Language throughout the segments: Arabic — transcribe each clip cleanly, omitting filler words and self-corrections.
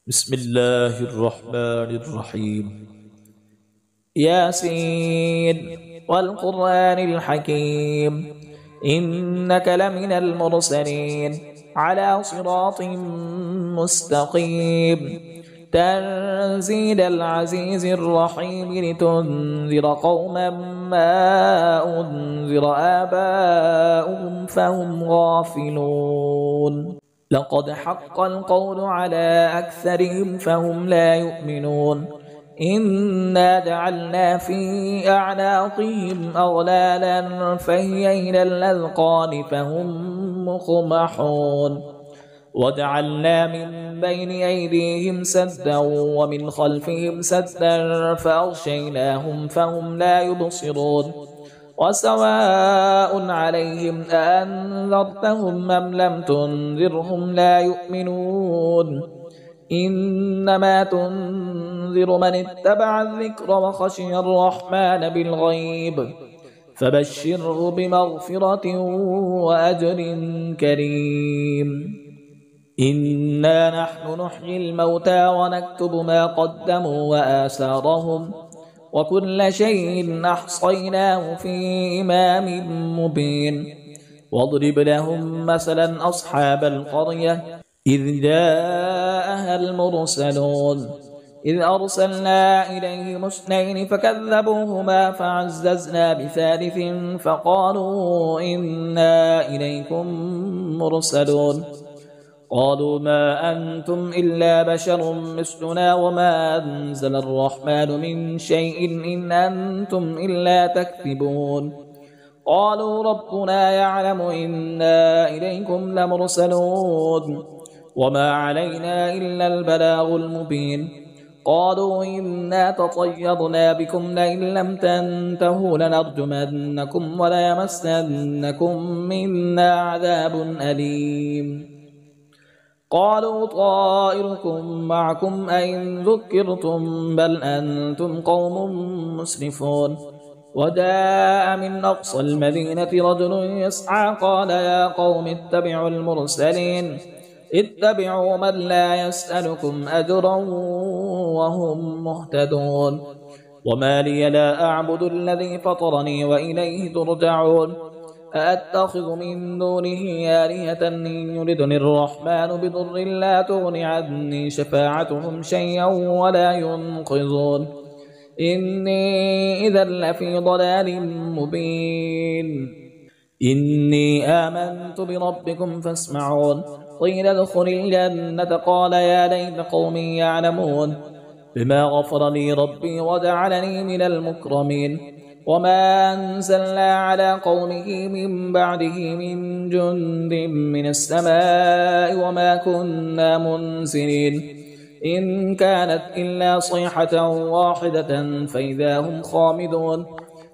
بسم الله الرحمن الرحيم. ياسين والقرآن الحكيم إنك لمن المرسلين على صراط مستقيم تنزيل العزيز الرحيم لتنذر قوما ما أنذر آباؤهم فهم غافلون. لقد حق القول على أكثرهم فهم لا يؤمنون. إنا جعلنا في أعناقهم أغلالا فهي إلى الأذقان فهم مقمحون. وجعلنا من بين أيديهم سدا ومن خلفهم سدا فأغشيناهم فهم لا يبصرون. وسواء عليهم أأنذرتهم أم لم تنذرهم لا يؤمنون. إنما تنذر من اتبع الذكر وخشي الرحمن بالغيب فبشره بمغفرة وأجر كريم. إنا نحن نحيي الموتى ونكتب ما قدموا وآثارهم وكل شيء أحصيناه في إمام مبين. واضرب لهم مثلا أصحاب القرية إذ جاءها المرسلون إذ أرسلنا إليهم اثنين فكذبوهما فعززنا بثالث فقالوا إنا إليكم مرسلون. قالوا ما أنتم إلا بشر مثلنا وما أنزل الرحمن من شيء إن أنتم إلا تكذبون. قالوا ربنا يعلم إنا إليكم لمرسلون وما علينا إلا البلاغ المبين. قالوا إنا تطيرنا بكم لئن لم تنتهوا لنرجمنكم وليمسنكم منا عذاب أليم. قالوا طائركم معكم أئن ذكرتم بل أنتم قوم مسرفون. وجاء من أقصى المدينة رجل يسعى قال يا قوم اتبعوا المرسلين اتبعوا من لا يسألكم أجرا وهم مهتدون. وما لي لا أعبد الذي فطرني وإليه ترجعون. أأتخذ من دونه آلهة إن يردني الرحمن بضر لا تغن عني شفاعتهم شيئا ولا ينقذون. إني إذا لفي ضلال مبين. إني آمنت بربكم فاسمعون. قيل ادخل الجنة قال يا ليت قومي يعلمون بما غفر لي ربي وجعلني من المكرمين. وما أنزلنا على قومه من بعده من جند من السماء وما كنا منزلين. إن كانت إلا صيحة واحدة فإذا هم خامدون.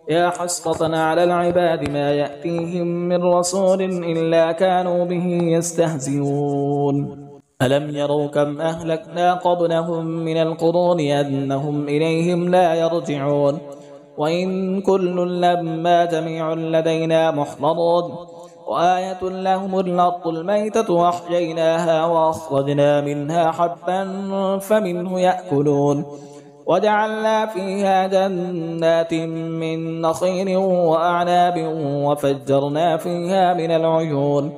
يا حسرة على العباد ما يأتيهم من رسول إلا كانوا به يستهزئون. ألم يروا كم أهلكنا قبلهم من القرون أنهم إليهم لا يرجعون. وإن كل لما جميع لدينا محضرون. وآية لهم الأرض الميتة وأحييناها وأخرجنا منها حبا فمنه يأكلون. وجعلنا فيها جنات من نخيل وأعناب وفجرنا فيها من العيون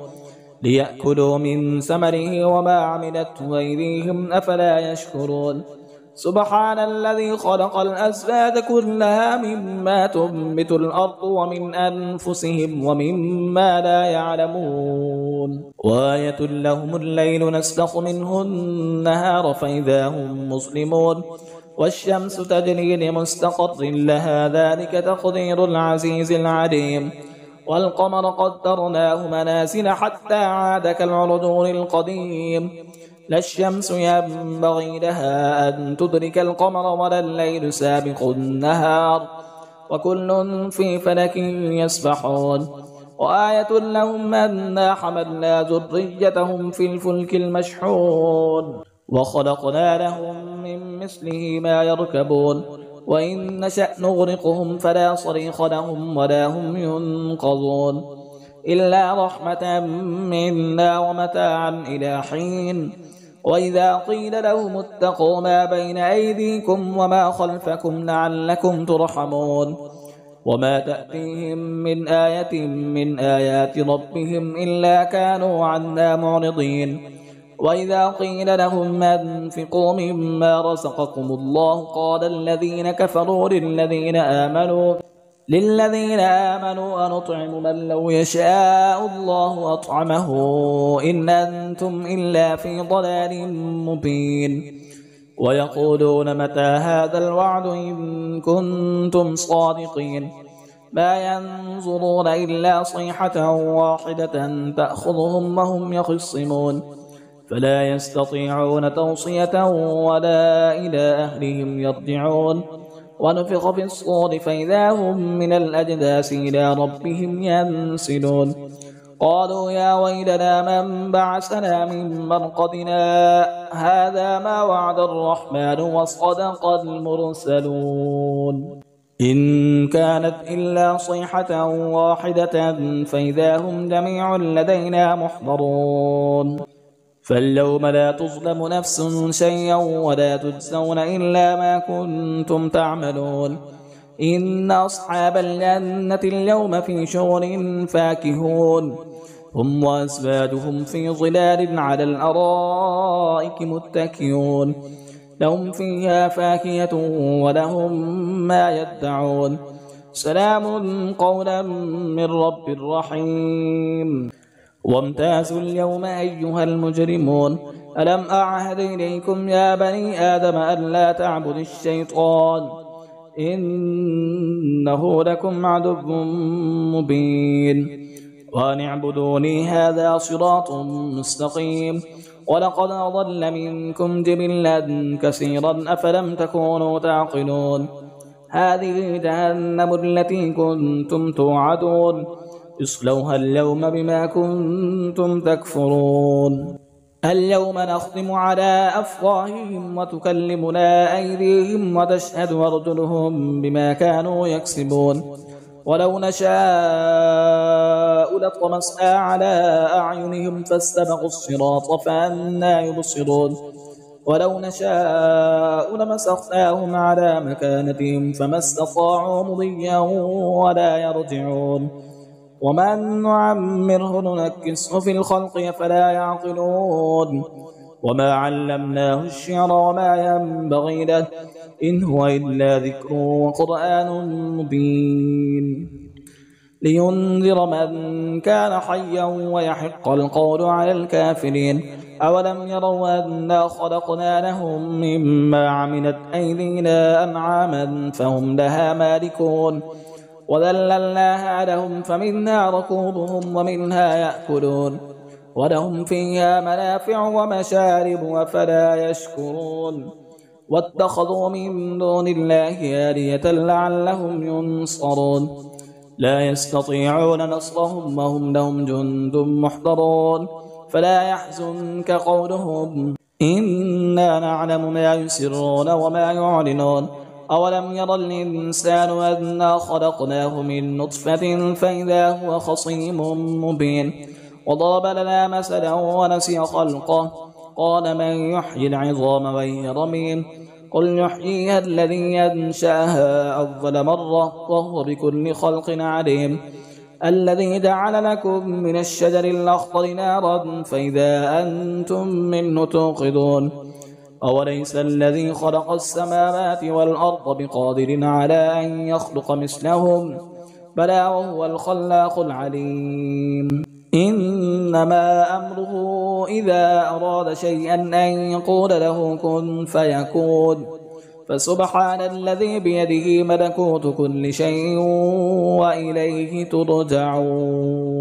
ليأكلوا من ثمره وما عملته أيديهم أفلا يشكرون. سبحان الذي خلق الأزواج كلها مما تنبت الأرض ومن أنفسهم ومما لا يعلمون. وآية لهم الليل نسلخ منه النهار فإذا هم مسلمون. والشمس تجري لمستقر لها ذلك تقدير العزيز العليم. والقمر قدرناه منازل حتى عاد كالعرجون القديم. لا الشمس ينبغي لها أن تدرك القمر ولا الليل سابق النهار وكل في فلك يسبحون. وآية لهم أنا حملنا ذريتهم في الفلك المشحون وخلقنا لهم من مثله ما يركبون. وإن نشأ نغرقهم فلا صريخ لهم ولا هم ينقذون إلا رحمة منا ومتاعا إلى حين. وإذا قيل لهم اتقوا ما بين أيديكم وما خلفكم لعلكم ترحمون وما تأتيهم من آية من آيات ربهم إلا كانوا عنها معرضين وإذا قيل لهم أنفقوا مما رزقكم الله قال الذين كفروا للذين آمنوا أنطعم من لو يشاء الله أطعمه إن أنتم إلا في ضلال مبين ويقولون متى هذا الوعد إن كنتم صادقين ما ينظرون إلا صيحة واحدة تأخذهم وهم يخصمون فلا يستطيعون توصية ولا إلى أهلهم يرجعون ونفخ في الصور فإذا هم من الأجداث إلى ربهم ينسلون قالوا يا ويلنا من بعثنا من مرقدنا هذا ما وعد الرحمن وصدق المرسلون إن كانت إلا صيحة واحدة فإذا هم جميع لدينا محضرون فاليوم لا تظلم نفس شيئا ولا تجزون إلا ما كنتم تعملون إن أصحاب الجنة اليوم في شغل فاكهون هم وأزواجهم في ظلال على الأرائك متكئون لهم فيها فاكهة ولهم ما يدعون سلام قولا من رب رحيم وامتازوا اليوم أيها المجرمون ألم أعهد إليكم يا بني آدم ألا تعبدوا الشيطان إنه لكم عدو مبين وأن اعبدوني هذا صراط مستقيم ولقد أضل منكم جبلا كثيرا أفلم تكونوا تعقلون هذه جهنم التي كنتم توعدون اصلوها اليوم بما كنتم تكفرون اليوم نختم على أفواههم وتكلمنا أيديهم وتشهد أرجلهم بما كانوا يكسبون ولو نشاء لطمسنا على أعينهم فاستبقوا الصراط فأنى يبصرون ولو نشاء لمسخناهم على مكانتهم فما استطاعوا مضيا ولا يرجعون ومن نعمره ننكسه في الخلق فلا يعقلون وما علمناه الشعر وما ينبغي له إن هو إلا ذكر وقرآن مبين لينذر من كان حيا ويحق القول على الكافرين أولم يروا أنا خلقنا لهم مما عملت أيدينا أنعاما فهم لها مالكون وذللناها لهم فمنها ركوبهم ومنها يأكلون ولهم فيها منافع ومشارب وفلا يشكرون واتخذوا من دون الله آلهة لعلهم ينصرون لا يستطيعون نصرهم وهم لهم جند محضرون فلا يحزنك قولهم إنا نعلم ما يسرون وما يعلنون أولم ير الإنسان أنا خلقناه من نطفة فإذا هو خصيم مبين وضرب لنا مثلا ونسي خلقه قال من يحيي العظام وهي رميم قل يحييها الذي ينشأها أول مرة وهو بكل خلق عليم الذي جعل لكم من الشجر الأخضر نارا فإذا أنتم منه توقدون أوليس الذي خلق السماوات والأرض بقادر على أن يخلق مثلهم بلى وهو الخلاق العليم إنما أمره إذا أراد شيئا أن يقول له كن فيكون فسبحان الذي بيده ملكوت كل شيء وإليه ترجعون